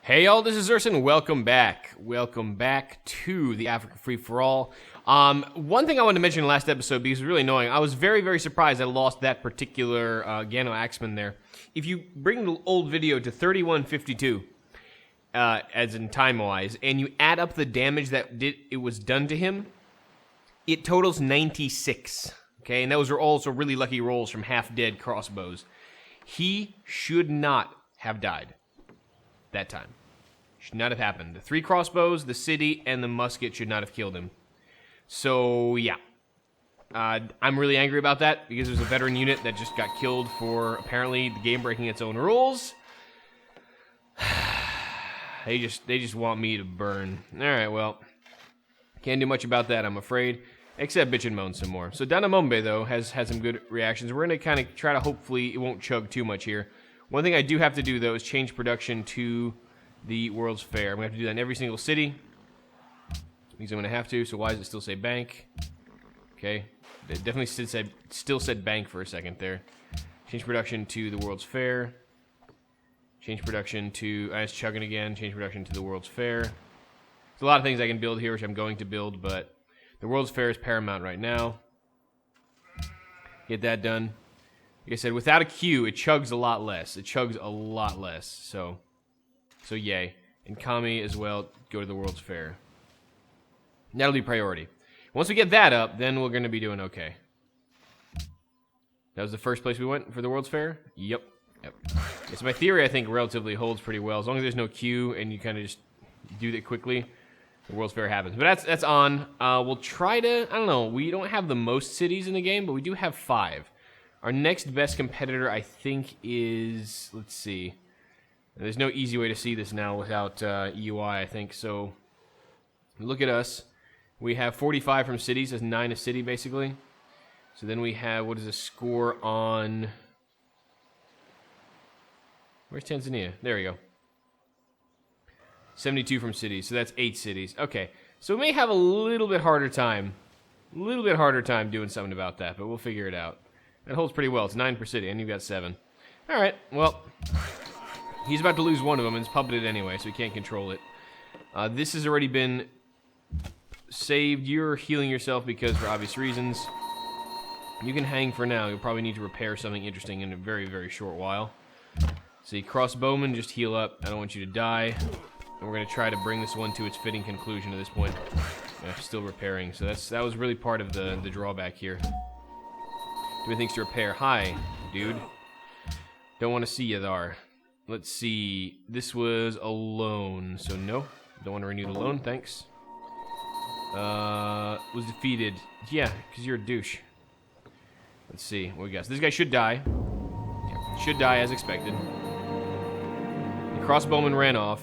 Hey y'all, this is Urson. Welcome back. Welcome back to the Africa Free-for-All. One thing I wanted to mention in the last episode, because it was really annoying, I was very, very surprised I lost that particular Gano Axeman there. If you bring the old video to 3152, as in time-wise, and you add up the damage that it was done to him, it totals 96. Okay, and those are also really lucky rolls from half-dead crossbows. He should not have died that time. Should not have happened. The 3 crossbows, the city, and the musket should not have killed him. So, yeah. I'm really angry about that, because there's a veteran unit that just got killed for, apparently, the game breaking its own rules. They just want me to burn. Alright, well. Can't do much about that, I'm afraid. Except bitch and moan some more. So Danamombe, though, has had some good reactions. We're going to kind of try to, hopefully, it won't chug too much here. One thing I do have to do, though, is change production to the World's Fair. I'm going to have to do that in every single city. Means I'm going to have to, so why does it still say bank? Okay. It definitely still said bank for a second there. Change production to the World's Fair. Change production to... it's chugging again. Change production to the World's Fair. There's a lot of things I can build here, which I'm going to build, but the World's Fair is paramount right now. Get that done. Like I said, without a queue, it chugs a lot less. It chugs a lot less, so yay. And Kami as well, go to the World's Fair. That'll be priority. Once we get that up, then we're going to be doing okay. That was the first place we went for the World's Fair? Yep. So my theory, I think, relatively holds pretty well. As long as there's no queue and you kind of just do that quickly, the World's Fair happens. But that's on. We'll try to... I don't know. We don't have the most cities in the game, but we do have 5. Our next best competitor, I think, is... Let's see. There's no easy way to see this now without UI, I think. So, look at us. We have 45 from cities. That's 9 a city, basically. So then we have... What is the score on... Where's Tanzania? There we go. 72 from cities. So that's 8 cities. Okay. So we may have a little bit harder time. A little bit harder time doing something about that, but we'll figure it out. That holds pretty well. It's 9 per city, and you've got 7. Alright, well, he's about to lose one of them, and it's puppeted anyway, so he can't control it. This has already been saved. You're healing yourself because, for obvious reasons, you can hang for now. You'll probably need to repair something interesting in a very, very short while. See, crossbowman, just heal up. I don't want you to die. And we're going to try to bring this one to its fitting conclusion at this point. Still repairing, so that was really part of the drawback here. Doing things to repair. Hi, dude. Don't want to see you there. Let's see. This was a loan, so no. Don't want to renew the loan, thanks. Was defeated. Yeah, because you're a douche. Let's see what we got. So this guy should die. Yeah, should die as expected. The crossbowman ran off.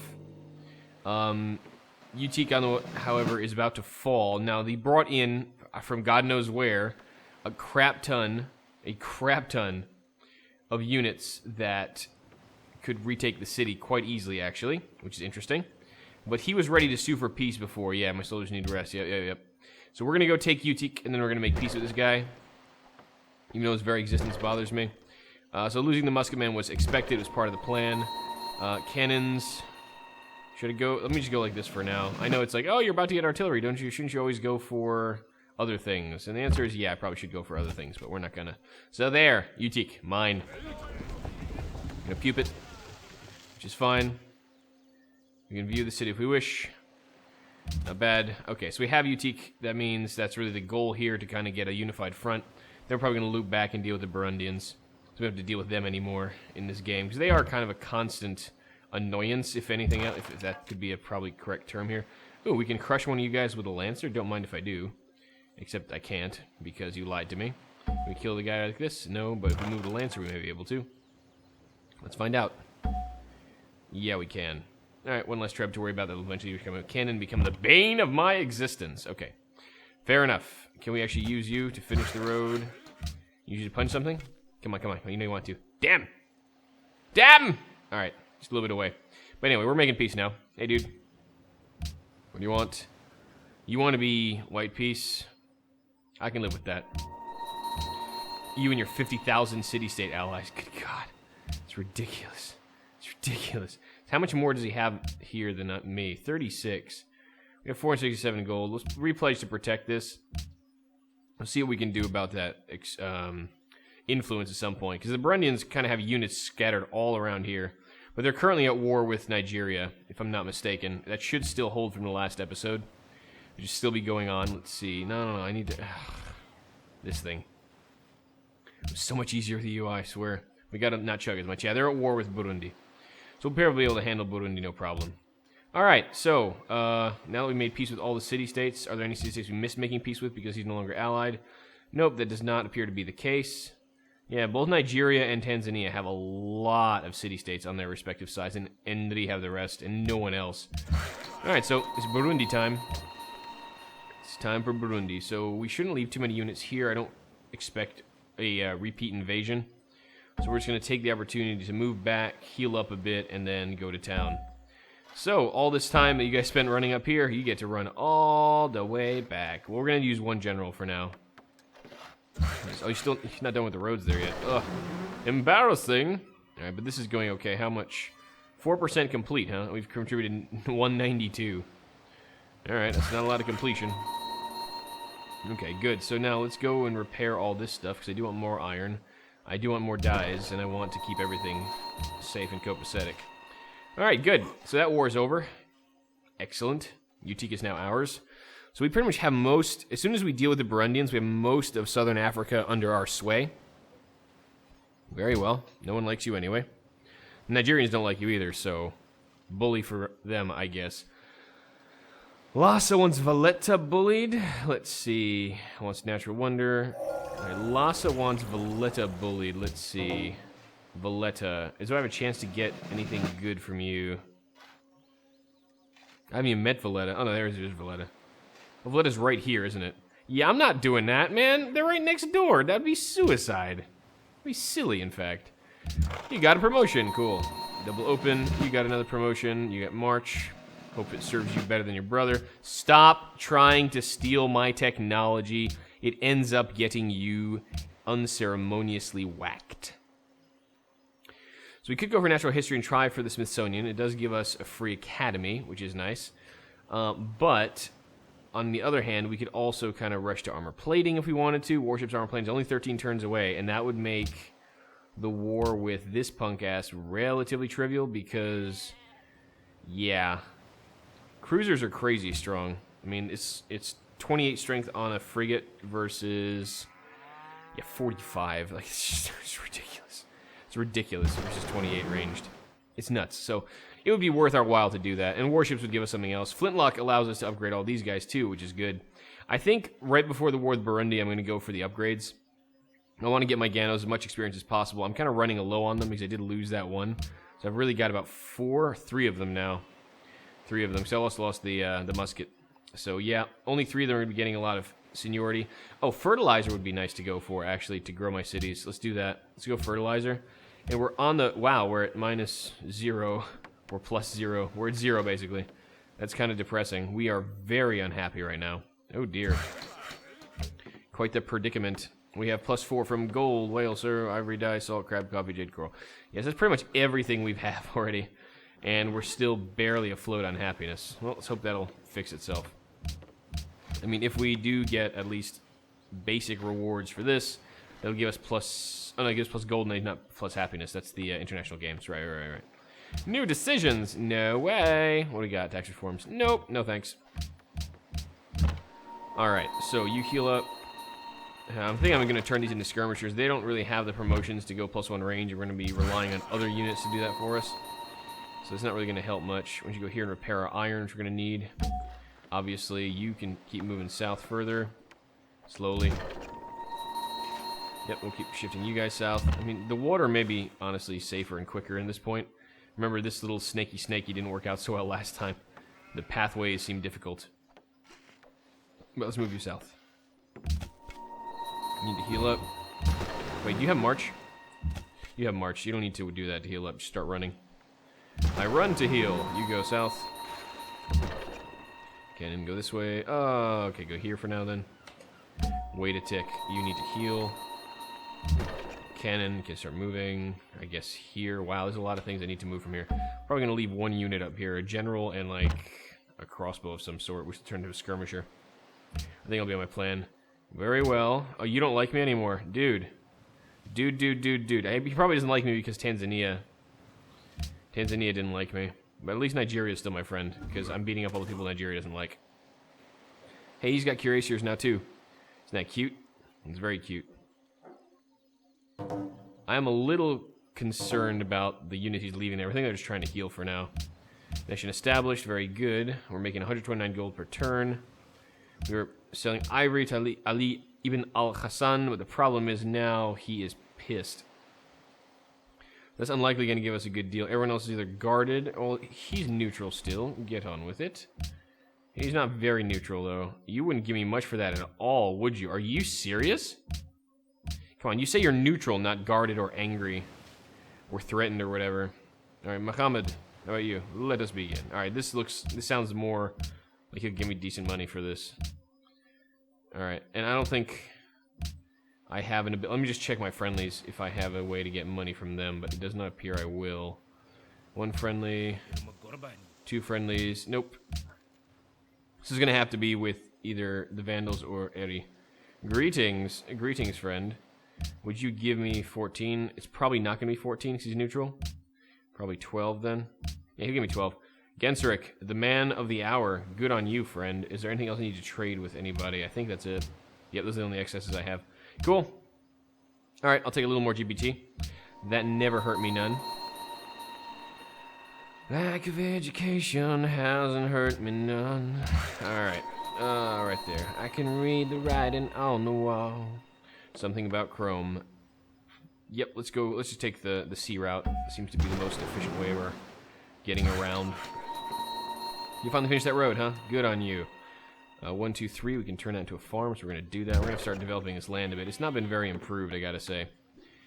Utique, however, is about to fall. Now, they brought in, from God knows where, a crap ton of units that could retake the city quite easily, actually, which is interesting. But he was ready to sue for peace before. Yeah, my soldiers need rest. Yep. So we're going to go take Utique, and then we're going to make peace with this guy, even though his very existence bothers me. So losing the musketman was expected. It was part of the plan. Cannons. Should I go? Let me just go like this for now. I know it's like, oh, you're about to get artillery, don't you? Shouldn't you always go for other things? And the answer is, yeah, I probably should go for other things, but we're not gonna. So there, Utique, mine. Gonna pupe it, which is fine. We can view the city if we wish. Not bad. Okay, so we have Utique. That means that's really the goal here, to kind of get a unified front. They're probably gonna loop back and deal with the Burundians. So we don't have to deal with them anymore in this game, because they are kind of a constant annoyance, if anything else, if that could be a probably correct term here. Ooh, we can crush one of you guys with a lancer. Don't mind if I do. Except I can't, because you lied to me. Can we kill the guy like this? No, but if we move the lancer, we may be able to. Let's find out. Yeah, we can. Alright, one less treb to worry about. That will eventually become a cannon, become the bane of my existence. Okay. Fair enough. Can we actually use you to finish the road? Use you to punch something? Come on. You know you want to. Damn! Alright. Just a little bit away. But anyway, we're making peace now. Hey, dude. What do you want? You want to be white peace? I can live with that. You and your 50,000 city-state allies. Good God. It's ridiculous. It's ridiculous. How much more does he have here than me? 36. We have 467 gold. Let's repledge to protect this. Let's see what we can do about that influence at some point. Because the Burundians kind of have units scattered all around here. But they're currently at war with Nigeria, if I'm not mistaken. That should still hold from the last episode. It should still be going on. Let's see. No, I need to... this thing. It's so much easier with the UI, I swear. We gotta not chug as much. Yeah, they're at war with Burundi. So we'll probably be able to handle Burundi, no problem. Alright, so, now that we made peace with all the city-states, are there any city-states we missed making peace with because he's no longer allied? Nope, that does not appear to be the case. Yeah, both Nigeria and Tanzania have a lot of city-states on their respective sides, and they have the rest, and no one else. Alright, so it's Burundi time. It's time for Burundi, so we shouldn't leave too many units here. I don't expect a repeat invasion. So we're just going to take the opportunity to move back, heal up a bit, and then go to town. So, all this time that you guys spent running up here, you get to run all the way back. Well, we're going to use one general for now. Oh, you're not done with the roads there yet. Ugh. Embarrassing. Alright, but this is going okay. How much? 4% complete, huh? We've contributed 192. Alright, that's not a lot of completion. Okay, good. So now let's go and repair all this stuff, because I do want more iron. I do want more dyes, and I want to keep everything safe and copacetic. Alright, good. So that war is over. Excellent. Utique is now ours. So we pretty much have most... As soon as we deal with the Burundians, we have most of southern Africa under our sway. Very well. No one likes you anyway. The Nigerians don't like you either, so... Bully for them, I guess. Lhasa wants Valletta bullied. Let's see. Wants Natural Wonder. Right, Lhasa wants Valletta bullied. Let's see. Valletta. Do I have a chance to get anything good from you? I haven't even met Valletta. Oh no, there's Valletta. Well, Valletta's right here, isn't it? Yeah, I'm not doing that, man. They're right next door. That'd be suicide. That'd be silly, in fact. You got a promotion. Cool. Double open. You got another promotion. You got March. Hope it serves you better than your brother. Stop trying to steal my technology. It ends up getting you unceremoniously whacked. So we could go for natural history and try for the Smithsonian. It does give us a free academy, which is nice. But on the other hand, we could also kind of rush to armor plating if we wanted to. Warship's armor plating is only 13 turns away, and that would make the war with this punk ass relatively trivial because, yeah, cruisers are crazy strong. I mean, it's 28 strength on a frigate versus 45. Like it's ridiculous. It's ridiculous versus 28 ranged. It's nuts. So it would be worth our while to do that, and warships would give us something else. Flintlock allows us to upgrade all these guys too, which is good. I think right before the war with Burundi, I'm going to go for the upgrades. I want to get my Ganos as much experience as possible. I'm kind of running low on them because I did lose that one. So I've really got about 3 of them now. 3 of them. So I also lost the musket. So yeah, only 3 of them are going to be getting a lot of seniority. Oh, fertilizer would be nice to go for, actually, to grow my cities. Let's do that. Let's go fertilizer. And we're on the... Wow, we're at -0 or +0. We're at 0, basically. That's kind of depressing. We are very unhappy right now. Oh, dear. Quite the predicament. We have +4 from gold, whale, sir, ivory dye, salt, crab, coffee, jade, coral. Yes, that's pretty much everything we have already. And we're still barely afloat on happiness. Well, let's hope that'll fix itself. I mean, if we do get at least basic rewards for this, that'll give us plus... Oh, no, it gives plus gold, not plus happiness. That's the international games. Right. New decisions. No way. What do we got? Tax reforms. Nope. No thanks. Alright, so you heal up. I think I'm going to turn these into skirmishers. They don't really have the promotions to go +1 range. We're going to be relying on other units to do that for us. So it's not really going to help much. Once you go here and repair our iron, which we're going to need. Obviously, you can keep moving south further. Slowly. Yep, we'll keep shifting you guys south. I mean, the water may be, honestly, safer and quicker in this point. Remember, this little snaky didn't work out so well last time. The pathways seem difficult. But let's move you south. You need to heal up. Wait, do you have March? You have March. You don't need to do that to heal up. Just start running. I run to heal. You go south. Can't even go this way. Oh, okay, go here for now then. Wait a tick. You need to heal. Cannon can start moving. I guess here. Wow, there's a lot of things I need to move from here. Probably gonna leave one unit up here, a general and like a crossbow of some sort. We should turn to a skirmisher. I think it'll be on my plan. Very well. Oh, you don't like me anymore, dude. Dude. He probably doesn't like me because Tanzania didn't like me. But at least Nigeria is still my friend, because I'm beating up all the people Nigeria doesn't like. Hey, he's got cuirassiers now too. Isn't that cute? It's very cute. I am a little concerned about the unit he's leaving there. I think they're just trying to heal for now. Nation established, very good. We're making 129 gold per turn. We were selling ivory to Ali Ibn al-Hassan, but the problem is now he is pissed. That's unlikely going to give us a good deal. Everyone else is either guarded, or he's neutral still. Get on with it. He's not very neutral, though. You wouldn't give me much for that at all, would you? Are you serious? Come on, you say you're neutral, not guarded or angry. Or threatened or whatever. Alright, Muhammad, how about you? Let us begin. Alright, this sounds more like he'll give me decent money for this. Alright, and I don't think I have an ability. Let me just check my friendlies if I have a way to get money from them, but it does not appear I will. One friendly, two friendlies. Nope. This is going to have to be with either the Vandals or Eri. Greetings, friend. Would you give me 14? It's probably not going to be 14 because he's neutral. Probably 12 then. Yeah, he'll give me 12. Genseric, the man of the hour. Good on you, friend. Is there anything else I need to trade with anybody? I think that's it. Yep, those are the only excesses I have. Cool. Alright, I'll take a little more GBT. That never hurt me none. Lack of education hasn't hurt me none. Alright. Right there. I can read the writing on the wall. Something about Chrome. Yep, let's go. Let's just take the sea route. It seems to be the most efficient way we're getting around. You finally finished that road, huh? Good on you. 1, 2, 3, we can turn that into a farm, so we're going to do that. We're going to start developing this land a bit. It's not been very improved, I gotta say.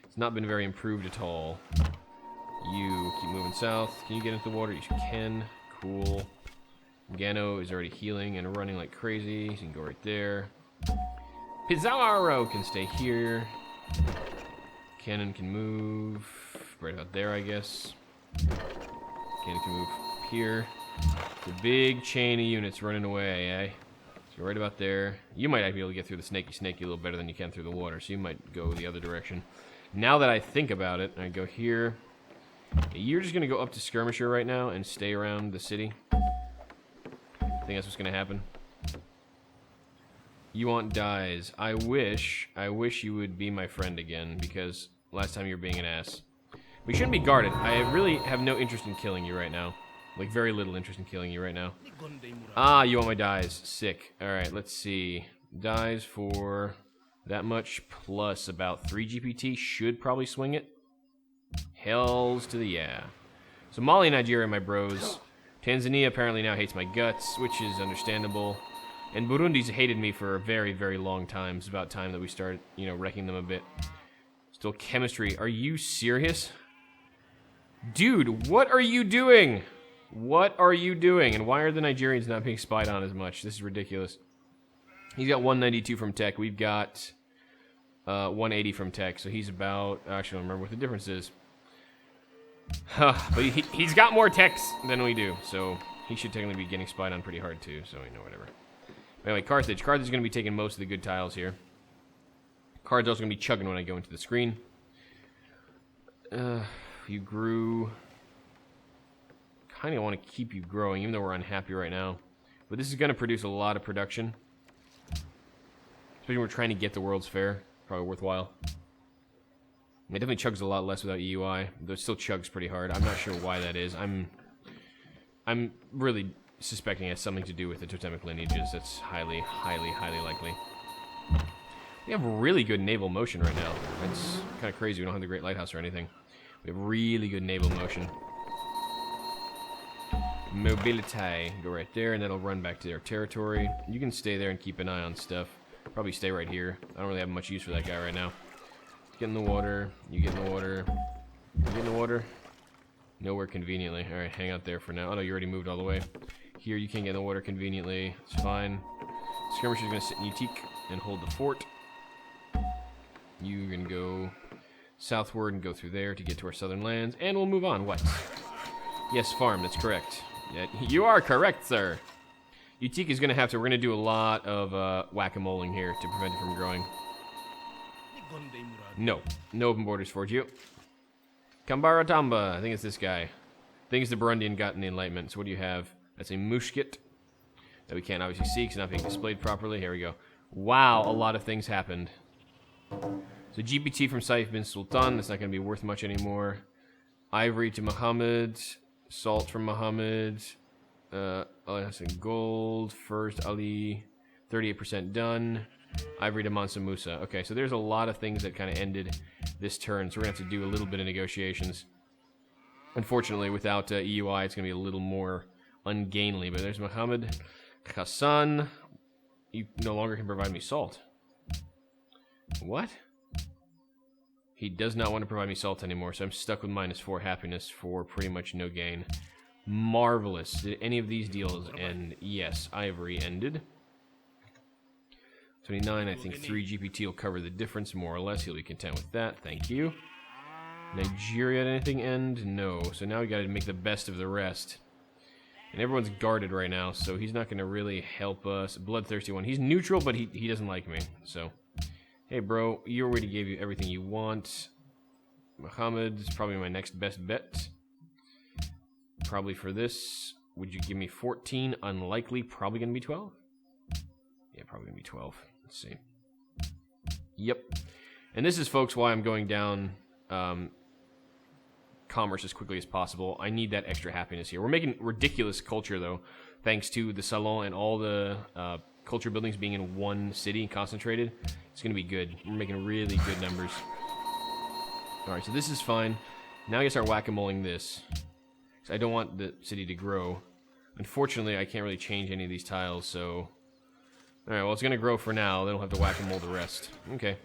It's not been very improved at all. You keep moving south. Can you get into the water? You can. Cool. Gano is already healing and running like crazy. You can go right there. Pizarro can stay here. Cannon can move right about there, I guess. Cannon can move here. It's a big chain of units running away, eh? So right about there. You might be able to get through the snaky a little better than you can through the water, so you might go the other direction. Now that I think about it, I go here. You're just going to go up to Skirmisher right now and stay around the city. I think that's what's going to happen. You want dyes. I wish you would be my friend again, because last time you were being an ass. We shouldn't be guarded. I really have no interest in killing you right now. Like, very little interest in killing you right now. Ah, you want my dyes. Sick. Alright, let's see. Dyes for that much plus about 3 GPT should probably swing it. Hells to the yeah. So Mali and Nigeria, my bros. Tanzania apparently now hates my guts, which is understandable. And Burundi's hated me for a very, very long time. It's about time that we start, wrecking them a bit. Still chemistry. Are you serious? Dude, what are you doing? What are you doing? And why are the Nigerians not being spied on as much? This is ridiculous. He's got 192 from tech. We've got 180 from tech. So he's about... Actually, I don't remember what the difference is. But he's got more techs than we do. So he should technically be getting spied on pretty hard too. So, whatever. But anyway, Carthage. Carthage is going to be taking most of the good tiles here. Card's also going to be chugging when I go into the screen. You grew... kind of want to keep you growing, even though we're unhappy right now. But this is going to produce a lot of production. Especially when we're trying to get the World's Fair. Probably worthwhile. It definitely chugs a lot less without EUI. Though it still chugs pretty hard. I'm not sure why that is. I'm really suspecting it has something to do with the totemic lineages. That's highly, highly, highly likely. We have really good naval motion right now. It's kind of crazy. We don't have the Great Lighthouse or anything. We have really good naval motion. Mobility. Go right there, and that'll run back to their territory. You can stay there and keep an eye on stuff. Probably stay right here. I don't really have much use for that guy right now. Get in the water. You get in the water. You get in the water. Nowhere conveniently. Alright, hang out there for now. Oh no, you already moved all the way. Here, you can't get in the water conveniently. It's fine. Skirmisher's going to sit in Utique and hold the fort. You're going to go southward and go through there to get to our southern lands, and we'll move on. What? Yes, farm, that's correct. Yeah, you are correct, sir. Utique is going to have to, we're going to do a lot of whack-a-moling here to prevent it from growing. No. No open borders for you. Kambaratamba, I think it's this guy. I think it's the Burundian got in the Enlightenment. So what do you have? That's a mushkit that we can't obviously see because it's not being displayed properly. Here we go. Wow, a lot of things happened. So GPT from Saif bin Sultan, that's not going to be worth much anymore. Ivory to Muhammad. Salt from Muhammad. That's in gold. First Ali, 38% done. Ivory to Mansa Musa. Okay, so there's a lot of things that kind of ended this turn, so we're going to have to do a little bit of negotiations. Unfortunately, without EUI, it's going to be a little more ungainly, but there's Muhammad Hassan. You no longer can provide me salt. What? He does not want to provide me salt anymore, so I'm stuck with -4 happiness for pretty much no gain. Marvelous. Did any of these deals end? Yes, Ivory ended. 29, I think 3 GPT will cover the difference, more or less. He'll be content with that. Thank you. Nigeria, did anything end? No. So now we got to make the best of the rest. And everyone's guarded right now, so he's not going to really help us. Bloodthirsty one. He's neutral, but he doesn't like me. So, hey, bro, you already gave you everything you want. Muhammad is probably my next best bet. Probably for this. Would you give me 14? Unlikely. Probably going to be 12? Yeah, probably going to be 12. Let's see. Yep. And this is, folks, why I'm going down commerce as quickly as possible. I need that extra happiness here. We're making ridiculous culture, though, thanks to the salon and all the culture buildings being in one city concentrated. It's going to be good. We're making really good numbers. All right, so this is fine. Now I can start whack-a-moling this. I don't want the city to grow. Unfortunately, I can't really change any of these tiles, so... Alright, well, it's going to grow for now. Then we'll have to whack-a-mole the rest. Okay.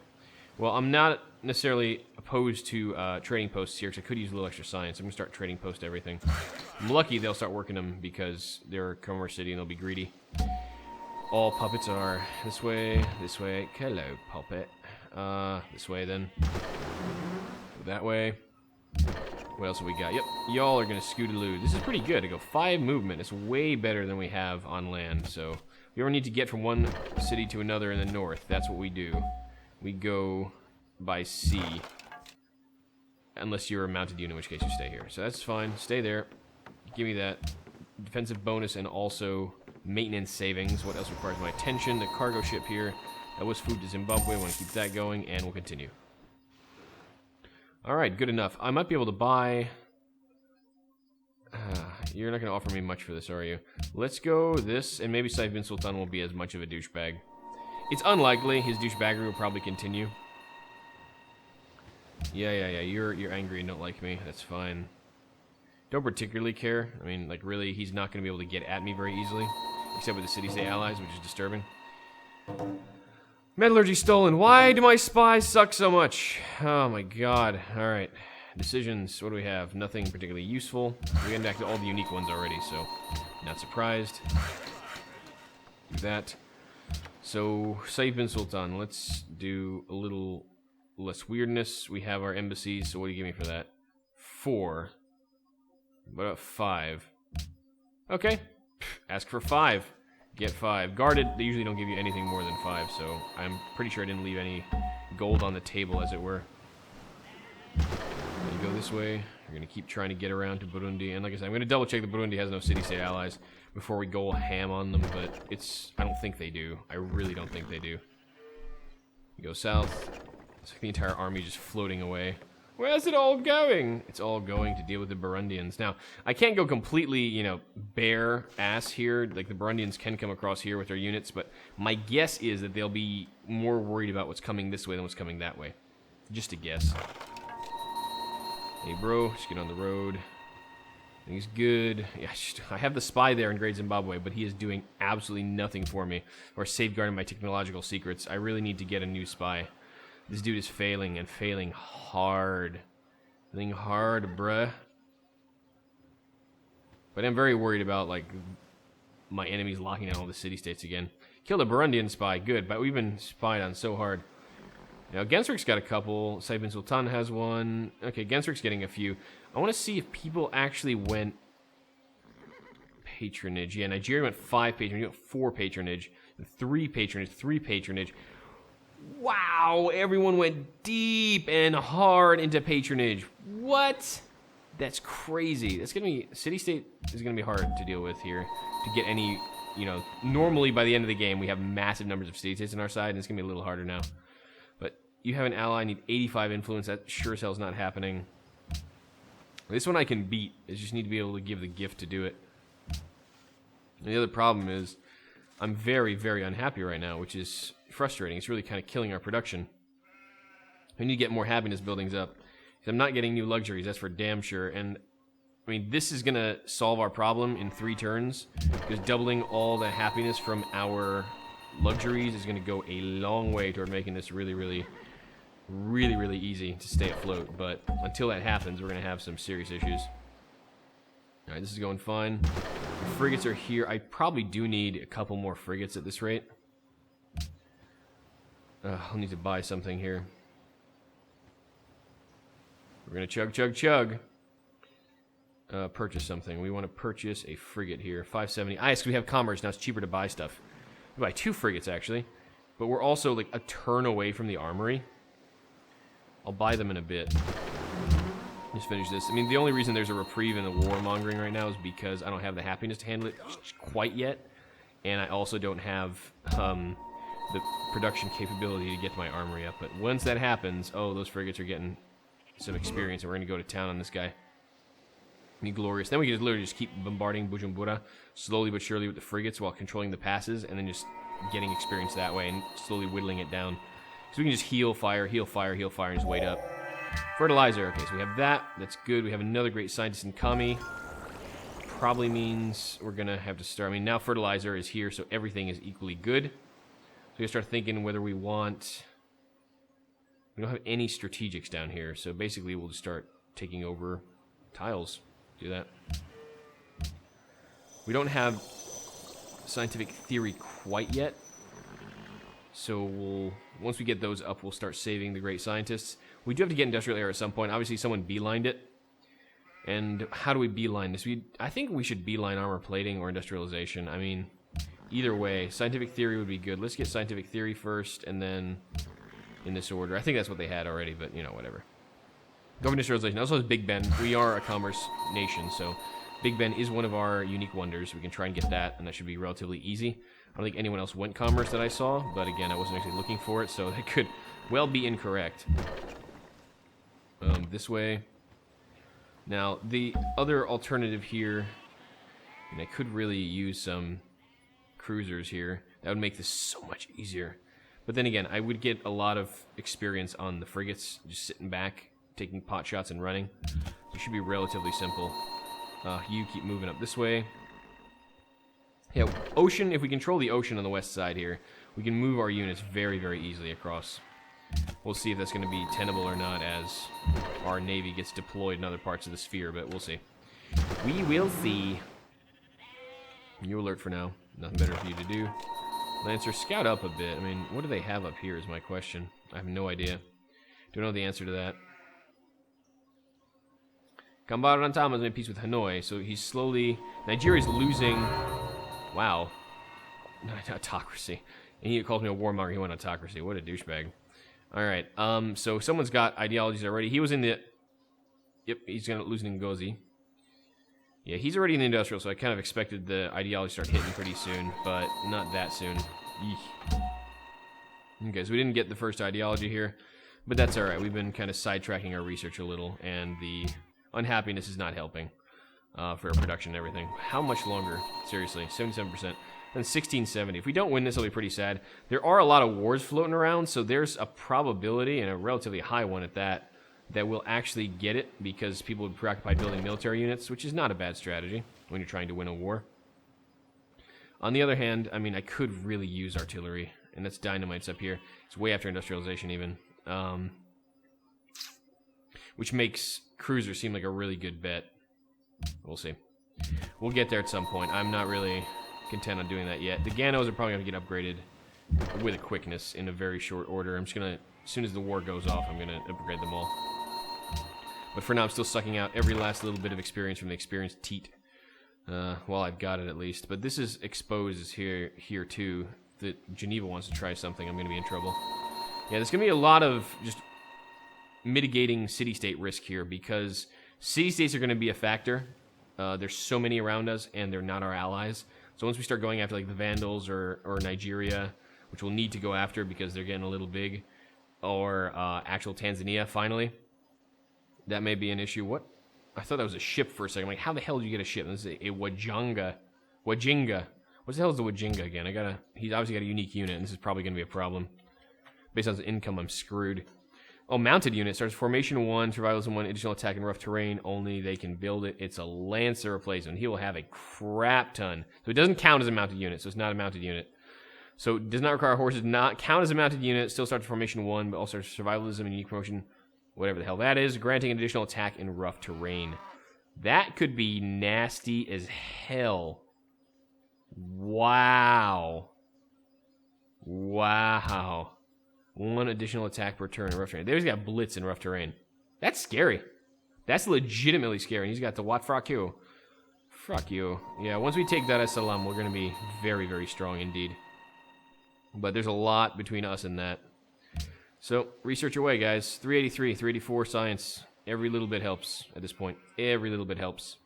Well, I'm not necessarily opposed to trading posts here, because I could use a little extra science. I'm going to start trading post everything. I'm lucky they'll start working them, because they're a commerce city and they'll be greedy. All puppets are this way, this way. Hello, puppet. This way, then. That way. What else have we got? Yep, y'all are going to scootaloo. This is pretty good. I go 5 movement. It's way better than we have on land. So, if you ever need to get from one city to another in the north, that's what we do. We go by sea. Unless you're a mounted unit, in which case you stay here. So that's fine. Stay there. Give me that defensive bonus and also maintenance savings. What else requires my attention? The cargo ship here. That was food to Zimbabwe. I want to keep that going, and we'll continue. Alright, good enough. I might be able to buy... you're not going to offer me much for this, are you? Let's go this, and maybe Saif bin Sultan won't be as much of a douchebag. It's unlikely. His douchebaggery will probably continue. Yeah. You're angry and don't like me. That's fine. Don't particularly care. I mean, like, really, he's not going to be able to get at me very easily. Except with the city-state allies, which is disturbing. Metallurgy stolen. Why do my spies suck so much? Oh my god. Alright. Decisions. What do we have? Nothing particularly useful. We went back to all the unique ones already, so not surprised. Do that. So, Saif bin Sultan. Let's do a little less weirdness. We have our embassies, so what do you give me for that? 4. What about 5? Okay. Ask for 5. Get 5. Guarded, they usually don't give you anything more than 5, so I'm pretty sure I didn't leave any gold on the table, as it were. Gonna go this way. We're gonna keep trying to get around to Burundi, and like I said, I'm gonna double check that Burundi has no city-state allies before we go ham on them, but I don't think they do. I really don't think they do. We go south. It's like the entire army just floating away. Where's it all going? It's all going to deal with the Burundians. Now, I can't go completely, you know, bare ass here. Like, the Burundians can come across here with their units, but my guess is that they'll be more worried about what's coming this way than what's coming that way. Just a guess. Hey, bro, just get on the road. He's good. Yeah, I have the spy there in Great Zimbabwe, but he is doing absolutely nothing for me or safeguarding my technological secrets. I really need to get a new spy. This dude is failing, and failing hard. Failing hard, bruh. But I'm very worried about, like, my enemies locking down all the city-states again. Killed a Burundian spy, good, but we've been spied on so hard. Now, Gensrik's got a couple. Saibin Sultan has one. Okay, Gensrik's getting a few. I want to see if people actually went patronage. Yeah, Nigeria went 5 patronage, went 4 patronage, 3 patronage, 3 patronage. Wow, everyone went deep and hard into patronage. What? That's crazy. That's going to be... City-state is going to be hard to deal with here. To get any... You know, normally by the end of the game, we have massive numbers of city-states on our side, and it's going to be a little harder now. But you have an ally, need 85 influence. That sure as hell's not happening. This one I can beat. I just need to be able to give the gift to do it. And the other problem is, I'm very, very unhappy right now, which is frustrating. It's really kind of killing our production. We need to get more happiness buildings up. I'm not getting new luxuries, that's for damn sure. And, I mean, this is going to solve our problem in 3 turns, because doubling all the happiness from our luxuries is going to go a long way toward making this really, really, really, really easy to stay afloat. But until that happens, we're going to have some serious issues. Alright, this is going fine. The frigates are here. I probably do need a couple more frigates at this rate. I'll need to buy something here. We're going to chug, chug, chug. Purchase something. We want to purchase a frigate here. 570. Ah, yes, we have commerce. Now it's cheaper to buy stuff. We buy 2 frigates, actually. But we're also, like, a turn away from the armory. I'll buy them in a bit. Just finish this. I mean, the only reason there's a reprieve in the warmongering right now is because I don't have the happiness to handle it quite yet. And I also don't have the production capability to get my armory up. But once that happens, oh, those frigates are getting some experience, and we're going to go to town on this guy. Be glorious. Then we can just literally just keep bombarding Bujumbura slowly but surely with the frigates while controlling the passes, and then just getting experience that way and slowly whittling it down. So we can just heal fire, heal fire, heal fire, and just wait up. Fertilizer. Okay, so we have that. That's good. We have another great scientist in Kami. Probably means we're going to have to start. I mean, now fertilizer is here, so everything is equally good. So we start thinking whether we want... We don't have any strategics down here, so basically we'll just start taking over tiles. Do that. We don't have scientific theory quite yet, so once we get those up, we'll start saving the great scientists. We do have to get industrial era at some point. Obviously, someone beelined it. And how do we beeline this? I think we should beeline armor plating or industrialization. I mean, either way, scientific theory would be good. Let's get scientific theory first, and then in this order. I think that's what they had already, but, you know, whatever. Government industrialization. Also has Big Ben. We are a commerce nation, so Big Ben is one of our unique wonders. We can try and get that, and that should be relatively easy. I don't think anyone else went commerce that I saw, but again, I wasn't actually looking for it, so that could well be incorrect. This way. Now, the other alternative here, and I could really use some cruisers here. That would make this so much easier. But then again, I would get a lot of experience on the frigates, just sitting back, taking pot shots and running. It should be relatively simple. You keep moving up this way. Yeah, ocean, if we control the ocean on the west side here, we can move our units very, very easily across. We'll see if that's going to be tenable or not as our navy gets deployed in other parts of the sphere, but we'll see. We will see. You alert for now. Nothing better for you to do. Lancer, scout up a bit. I mean, what do they have up here is my question. I have no idea. Don't know the answer to that. Kambara Rantama has made peace with Hanoi, so he's slowly... Nigeria's losing... Wow. Autocracy. And he calls me a warmonger, he went autocracy. What a douchebag. Alright, so someone's got ideologies already. He was in the... Yep, he's going to lose Ngozi. Yeah, he's already in the industrial, so I kind of expected the ideology to start hitting pretty soon, but not that soon. Eek. Okay, so we didn't get the first ideology here, but that's alright. We've been kind of sidetracking our research a little, and the unhappiness is not helping for our production and everything. How much longer? Seriously, 77%. Then 1670. If we don't win this, it'll be pretty sad. There are a lot of wars floating around, so there's a probability, and a relatively high one at that, that we'll actually get it because people would be preoccupied building military units, which is not a bad strategy when you're trying to win a war. On the other hand, I mean, I could really use artillery, and that's dynamites up here. It's way after industrialization even. Which makes cruisers seem like a really good bet. We'll see. We'll get there at some point. I'm not really content on doing that yet. The Ganos are probably going to get upgraded with a quickness in a very short order. I'm just going to as soon as the war goes off, I'm going to upgrade them all. But for now, I'm still sucking out every last little bit of experience from the experienced teat. Well, I've got it at least. But this is exposed here too. That Geneva wants to try something, I'm going to be in trouble. Yeah, there's going to be a lot of just mitigating city-state risk here because city-states are going to be a factor. There's so many around us, and they're not our allies. So once we start going after like the Vandals or Nigeria, which we'll need to go after because they're getting a little big, or actual Tanzania finally, that may be an issue. What? I thought that was a ship for a second. I'm like, how the hell did you get a ship? This is a Wajinga. What the hell is the Wajinga again? He's obviously got a unique unit, and this is probably going to be a problem. Based on his income, I'm screwed. Oh, mounted unit. Starts formation 1, survivalism 1, additional attack in rough terrain. Only they can build it. It's a Lancer replacement. He will have a crap ton. So it doesn't count as a mounted unit, so it's not a mounted unit. So it does not require horses, not count as a mounted unit. Still starts formation 1, but also survivalism and unique promotion, whatever the hell that is. Granting an additional attack in rough terrain. That could be nasty as hell. Wow. Wow. 1 additional attack per turn in rough terrain. There's got blitz in rough terrain. That's scary. That's legitimately scary. And he's got the what? Fuck you. Fuck you. Yeah, once we take Dar es Salaam, we're going to be very, very strong indeed. But there's a lot between us and that. So, research away, guys. 383, 384 science. Every little bit helps at this point. Every little bit helps.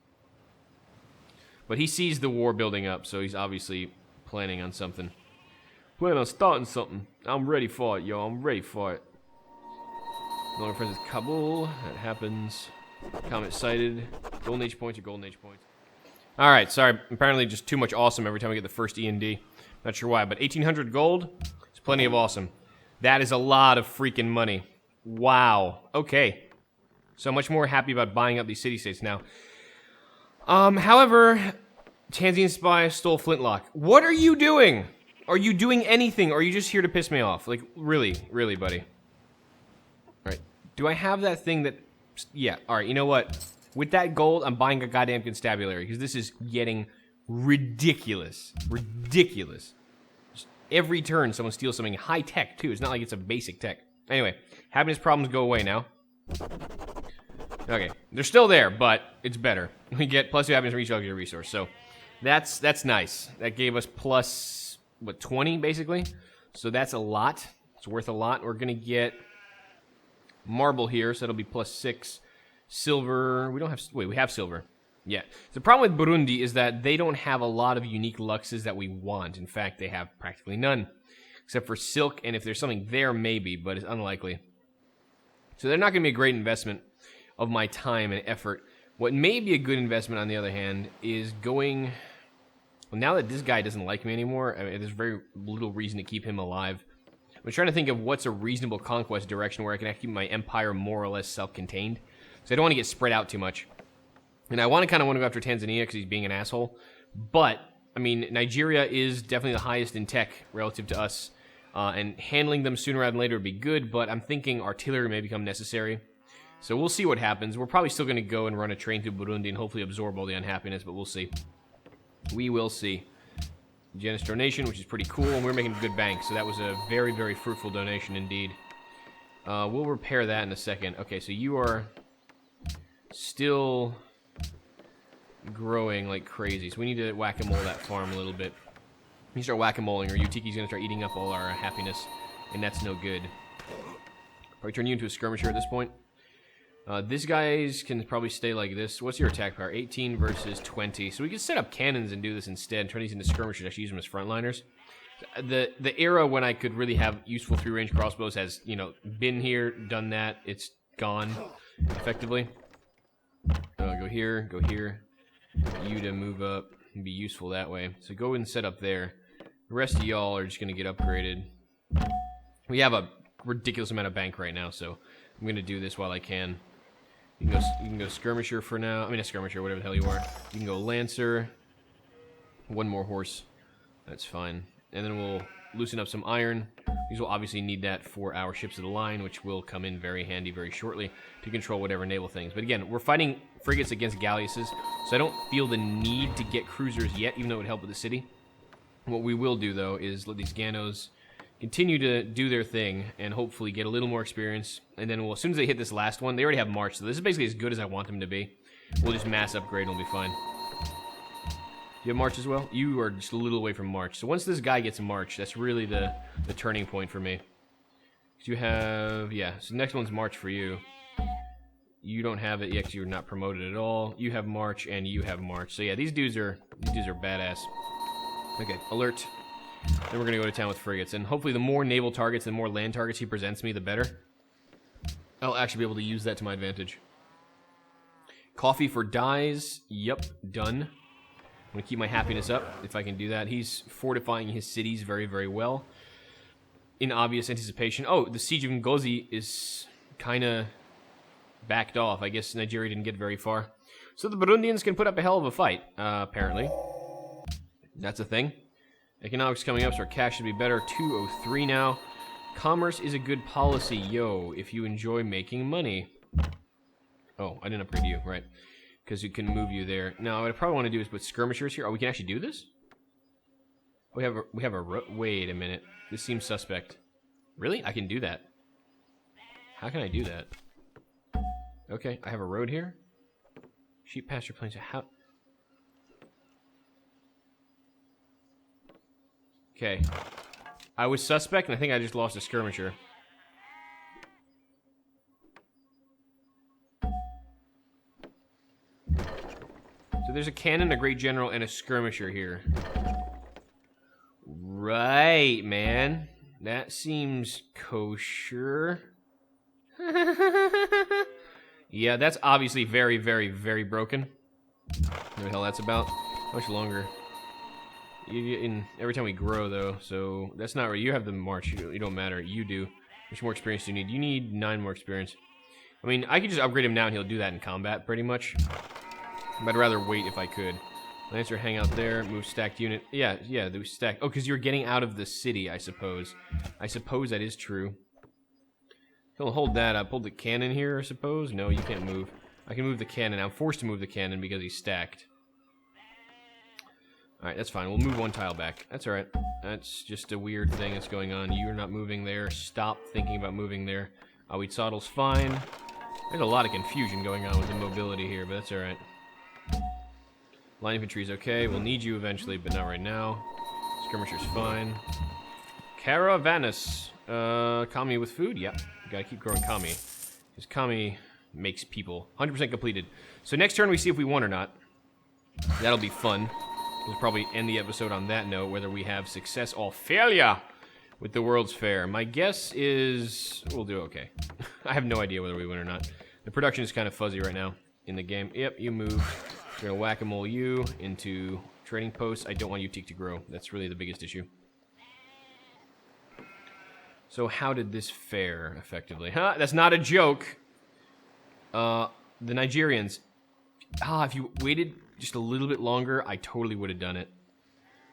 But he sees the war building up, so he's obviously planning on something. Planning on starting something. I'm ready for it, yo. I'm ready for it. No friends is Kabul. That happens. Comet sighted. Golden Age points or Golden Age points. Alright, sorry. Apparently just too much awesome every time we get the first E&D. Not sure why, but 1,800 gold is plenty of awesome. That is a lot of freaking money. Wow. Okay. So much more happy about buying up these city-states now. However, Tanzanian spy stole Flintlock. What are you doing? Are you doing anything, or are you just here to piss me off? Like, really, really, buddy. Alright. Do I have that thing that... Yeah, alright, you know what? With that gold, I'm buying a goddamn constabulary, because this is getting ridiculous. Ridiculous. Just every turn, someone steals something high-tech, too. It's not like it's a basic tech. Anyway, happiness problems go away now. Okay, they're still there, but it's better. We get plus 2 happiness from each other resource, so that's nice. That gave us plus, what, 20, basically? So that's a lot. It's worth a lot. We're going to get marble here, so that'll be plus 6. Silver, we don't have, wait, we have silver. Yeah. The problem with Burundi is that they don't have a lot of unique luxes that we want. In fact, they have practically none. Except for silk, and if there's something there, maybe, but it's unlikely. So they're not going to be a great investment of my time and effort. What may be a good investment, on the other hand, is going... Well, now that this guy doesn't like me anymore, I mean, there's very little reason to keep him alive. I'm trying to think of what's a reasonable conquest direction where I can keep my empire more or less self-contained. So I don't want to get spread out too much. And I kind of want to go after Tanzania because he's being an asshole. But, I mean, Nigeria is definitely the highest in tech relative to us. And handling them sooner rather than later would be good, but I'm thinking artillery may become necessary. So we'll see what happens. We're probably still going to go and run a train through Burundi and hopefully absorb all the unhappiness, but we'll see. We will see. Generous donation, which is pretty cool, and we're making a good bank, so that was a very, very fruitful donation indeed. We'll repair that in a second. Okay, so you are still growing like crazy, so we need to whack-a-mole that farm a little bit. You start whack-a-moling, or Utiki's going to start eating up all our happiness, and that's no good. Probably turn you into a skirmisher at this point. This guys can probably stay like this. What's your attack power? 18 versus 20. So we can set up cannons and do this instead. Turn these into skirmishers. Actually use them as frontliners. The era when I could really have useful 3-range crossbows has, you know, been here, done that. It's gone, effectively. Go here, go here. You to move up and be useful that way. So go and set up there. The rest of y'all are just going to get upgraded. We have a ridiculous amount of bank right now, so I'm going to do this while I can. You can go skirmisher for now. I mean, a skirmisher, whatever the hell you are. You can go lancer. 1 more horse. That's fine. And then we'll loosen up some iron. These will obviously need that for our ships of the line, which will come in very handy very shortly to control whatever naval things. But again, we're fighting frigates against galleasses, so I don't feel the need to get cruisers yet, even though it would help with the city. What we will do, though, is let these Ganos continue to do their thing and hopefully get a little more experience. And then, well, as soon as they hit this last one, they already have March, so this is basically as good as I want them to be. We'll just mass upgrade and we'll be fine. Do you have March as well? You are just a little away from March. So once this guy gets March, that's really the turning point for me. You have, yeah, so the next one's March for you. You don't have it yet because you're not promoted at all. You have March and you have March. So yeah, these dudes are badass. Okay, alert. Then we're gonna go to town with frigates, and hopefully the more naval targets and more land targets he presents me, the better. I'll actually be able to use that to my advantage. Coffee for dyes. Yep, done. I'm gonna keep my happiness up if I can do that. He's fortifying his cities very, very well. In obvious anticipation. Oh, the siege of Ngozi is kind of backed off. I guess Nigeria didn't get very far. So the Burundians can put up a hell of a fight, apparently. That's a thing. Economics coming up, so our cash should be better. 203 now. Commerce is a good policy, yo, if you enjoy making money. Oh, I didn't upgrade you, right. Because you can move you there. Now, what I probably want to do is put skirmishers here. Oh, we can actually do this? We have a wait a minute. This seems suspect. Really? I can do that. How can I do that? Okay, I have a road here. Sheep pasture plains. How? Okay. I was suspect, and I think I just lost a skirmisher. So there's a cannon, a great general, and a skirmisher here. Right, man. That seems kosher. Yeah, that's obviously very, very, very broken. What the hell that's about? How much longer? Every time we grow, though, so that's not right. You have the march. You don't matter. You do. How much more experience do you need? You need 9 more experience. I mean, I could just upgrade him now, and he'll do that in combat, pretty much. But I'd rather wait if I could. Lancer, hang out there. Move stacked unit. Yeah, the stack. Oh, because you're getting out of the city, I suppose. I suppose that is true. He'll hold that up. Hold the cannon here, I suppose. No, you can't move. I can move the cannon. I'm forced to move the cannon because he's stacked. Alright, that's fine. We'll move 1 tile back. That's alright. That's just a weird thing that's going on. You're not moving there. Stop thinking about moving there. Awitsaddle's fine. There's a lot of confusion going on with the mobility here, but that's alright. Line infantry is okay. We'll need you eventually, but not right now. Skirmisher's fine. Caravanus. Kami with food? Yep. Gotta keep growing Kami. Because Kami makes people. 100% completed. So next turn we see if we won or not. That'll be fun. We'll probably end the episode on that note, whether we have success or failure with the World's Fair. My guess is we'll do okay. I have no idea whether we win or not. The production is kind of fuzzy right now in the game. Yep, you moved. We're gonna whack-a-mole you into trading posts. I don't want Utique to grow. That's really the biggest issue. So how did this fare effectively? Huh? That's not a joke. The Nigerians. If you waited just a little bit longer, I totally would have done it.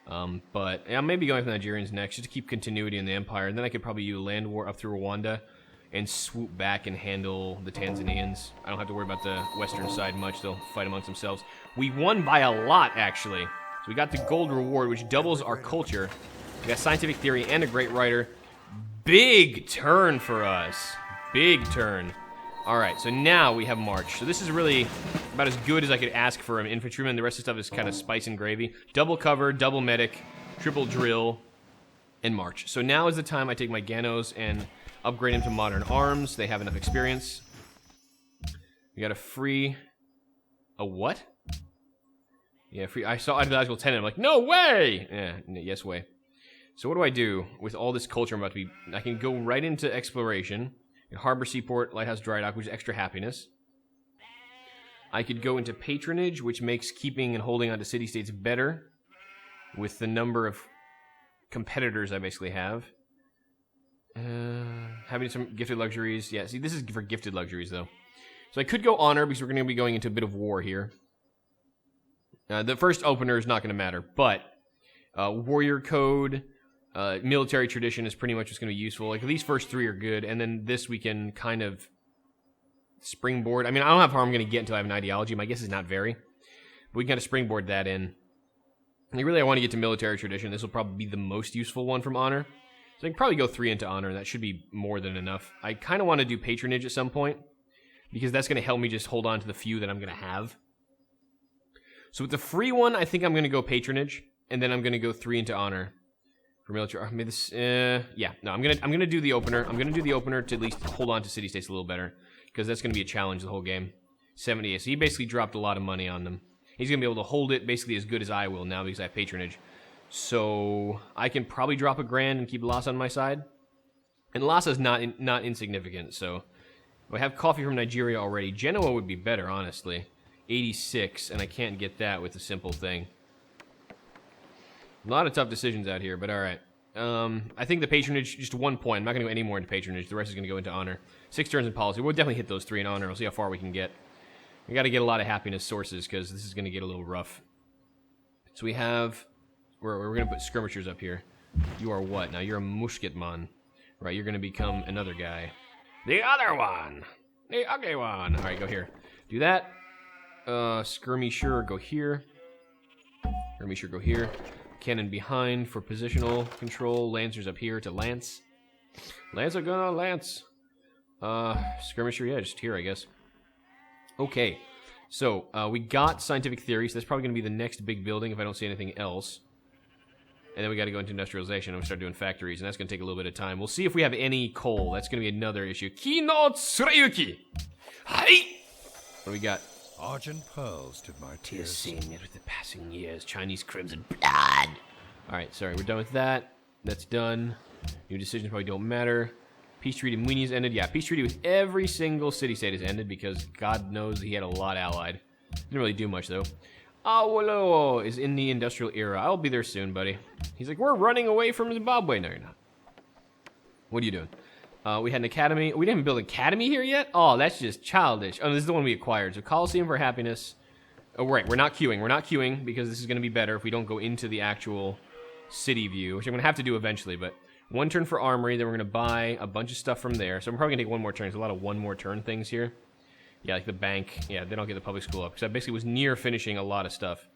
But I'm maybe going for the Nigerians next, just to keep continuity in the Empire. And then I could probably use land war up through Rwanda and swoop back and handle the Tanzanians. I don't have to worry about the western side much. They'll fight amongst themselves. We won by a lot, actually. So we got the gold reward, which doubles our culture. We got scientific theory and a great writer. Big turn for us. Big turn. All right, so now we have March. So this is really about as good as I could ask for an infantryman. The rest of the stuff is kind of spice and gravy. Double cover, double medic, triple drill, and March. So now is the time I take my Ganos and upgrade them to modern arms. They have enough experience. We got a free... A what? Yeah, free... I saw ideological tenant. I'm like, no way! Yeah, yes way. So what do I do with all this culture I'm about to be... I can go right into exploration. Harbor, Seaport, Lighthouse, Dry Dock, which is extra happiness. I could go into patronage, which makes keeping and holding on to city-states better with the number of competitors I basically have. Having some gifted luxuries. Yeah, see, this is for gifted luxuries, though. So I could go honor, because we're going to be going into a bit of war here. The first opener is not going to matter, but warrior code... military tradition is pretty much what's going to be useful. Like, these first 3 are good, and then this we can kind of springboard. I mean, I don't know how far I'm going to get until I have an ideology. My guess is not very. But we can kind of springboard that in. And really, I want to get to military tradition. This will probably be the most useful one from honor. So I can probably go 3 into honor, and that should be more than enough. I kind of want to do patronage at some point, because that's going to help me just hold on to the few that I'm going to have. So with the free one, I think I'm going to go patronage, and then I'm going to go 3 into honor. For military, yeah, no, I'm gonna do the opener. I'm gonna do the opener to at least hold on to city-states a little better, because that's gonna be a challenge the whole game. 70, so he basically dropped a lot of money on them. He's gonna be able to hold it basically as good as I will now because I have patronage. So I can probably drop $1,000 and keep Lhasa on my side. And Lhasa's not insignificant, so I have coffee from Nigeria already. Genoa would be better, honestly. 86, and I can't get that with a simple thing. A lot of tough decisions out here, but all right. I think the patronage, just 1 point. I'm not going to go any more into patronage. The rest is going to go into honor. 6 turns in policy. We'll definitely hit those 3 in honor. We'll see how far we can get. We got to get a lot of happiness sources because this is going to get a little rough. So we have... We're going to put skirmishers up here. You are what? Now you're a musketman. Right, you're going to become another guy. The other one! The ugly one! All right, go here. Do that. Skirmisher, go here. Skirmisher, go here. Cannon behind for positional control. Lancers up here to lance. Lancer gonna lance. Skirmisher, yeah, just here, I guess. Okay, so we got scientific theory, so that's probably gonna be the next big building if I don't see anything else. And then we got to go into industrialization and we start doing factories, and that's gonna take a little bit of time. We'll see if we have any coal. That's gonna be another issue. Kino Tsurayuki. Hi. What do we got? Argent pearls did my tears sing it with the passing years, Chinese crimson blood. Alright, sorry, we're done with that. That's done. New decisions probably don't matter. Peace treaty with Muini's ended. Yeah, peace treaty with every single city-state has ended because God knows he had a lot allied. Didn't really do much, though. Awolowo is in the industrial era. I'll be there soon, buddy. He's like, we're running away from Zimbabwe. No, you're not. What are you doing? We had an academy. We didn't build an academy here yet? Oh, that's just childish. Oh, this is the one we acquired. So Coliseum for Happiness. Oh, right. We're not queuing. We're not queuing because this is going to be better if we don't go into the actual city view, which I'm going to have to do eventually. But 1 turn for Armory. Then we're going to buy a bunch of stuff from there. So I'm probably going to take 1 more turn. There's a lot of 1 more turn things here. Yeah, like the bank. Yeah, then I'll get the public school up. Because I basically was near finishing a lot of stuff.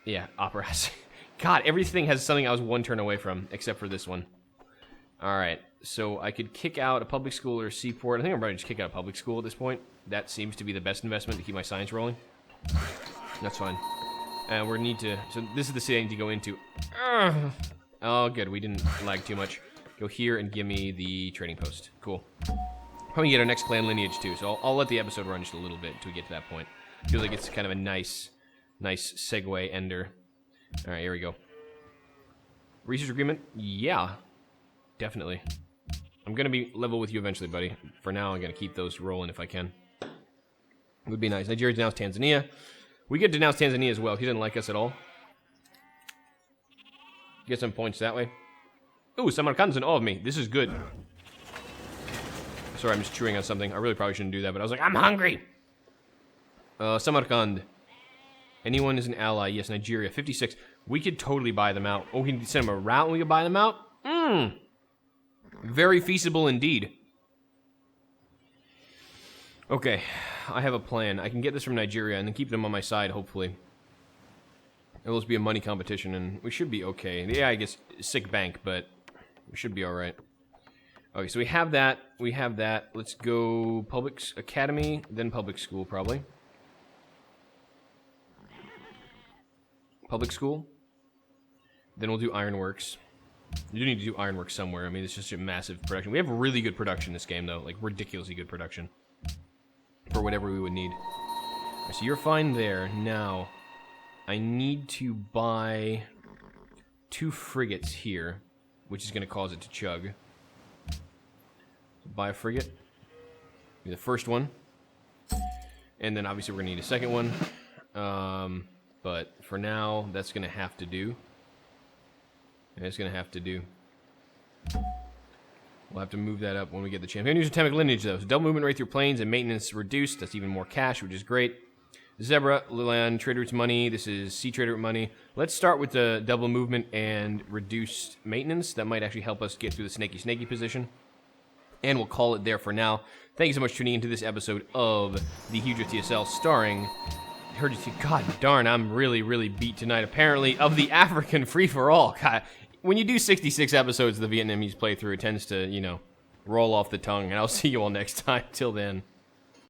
Yeah, opera house. God, everything has something I was 1 turn away from, except for this one. Alright, so I could kick out a public school or a seaport. I think I'm ready to just kick out a public school at this point. That seems to be the best investment to keep my science rolling. That's fine. And we need to... So this is the city I need to go into. Oh, good. We didn't lag too much. Go here and give me the trading post. Cool. Probably get our next clan lineage, too. So I'll let the episode run just a little bit until we get to that point. Feels like it's kind of a nice segue ender. Alright, here we go. Research agreement? Yeah. Definitely. I'm going to be level with you eventually, buddy. For now, I'm going to keep those rolling if I can. It would be nice. Nigeria denounced Tanzania. We could denounce Tanzania as well. He doesn't like us at all. Get some points that way. Ooh, Samarkand's in awe of me. This is good. Sorry, I'm just chewing on something. I really probably shouldn't do that, but I was like, I'm hungry! Samarkand. Anyone is an ally. Yes, Nigeria. 56. We could totally buy them out. Oh, we can send them a route and we could buy them out? Very feasible indeed. Okay, I have a plan. I can get this from Nigeria and then keep them on my side, hopefully. It'll just be a money competition and we should be okay. Yeah, I guess sick bank, but we should be alright. Okay, so we have that. We have that. Let's go public academy, then public school, probably. Public school. Then we'll do ironworks. You do need to do ironworks somewhere. I mean, it's just a massive production. We have really good production in this game, though. Like, ridiculously good production. For whatever we would need. Right, so you're fine there. Now, I need to buy 2 frigates here, which is going to cause it to chug. So buy a frigate. Be the first one. And then, obviously, we're going to need a second one. But for now, that's going to have to do. And it's going to have to do. We'll have to move that up when we get the chance. We're going to use atomic lineage, though. So double movement rate through planes and maintenance reduced. That's even more cash, which is great. Zebra, land, trader routes money. This is sea trader route money. Let's start with the double movement and reduced maintenance. That might actually help us get through the snaky position. And we'll call it there for now. Thank you so much for tuning into this episode of the Huge TSL starring... God darn, I'm really beat tonight. Apparently, of the African free-for-all. God, when you do 66 episodes of the Vietnamese playthrough, it tends to, you know, roll off the tongue. And I'll see you all next time. Till then.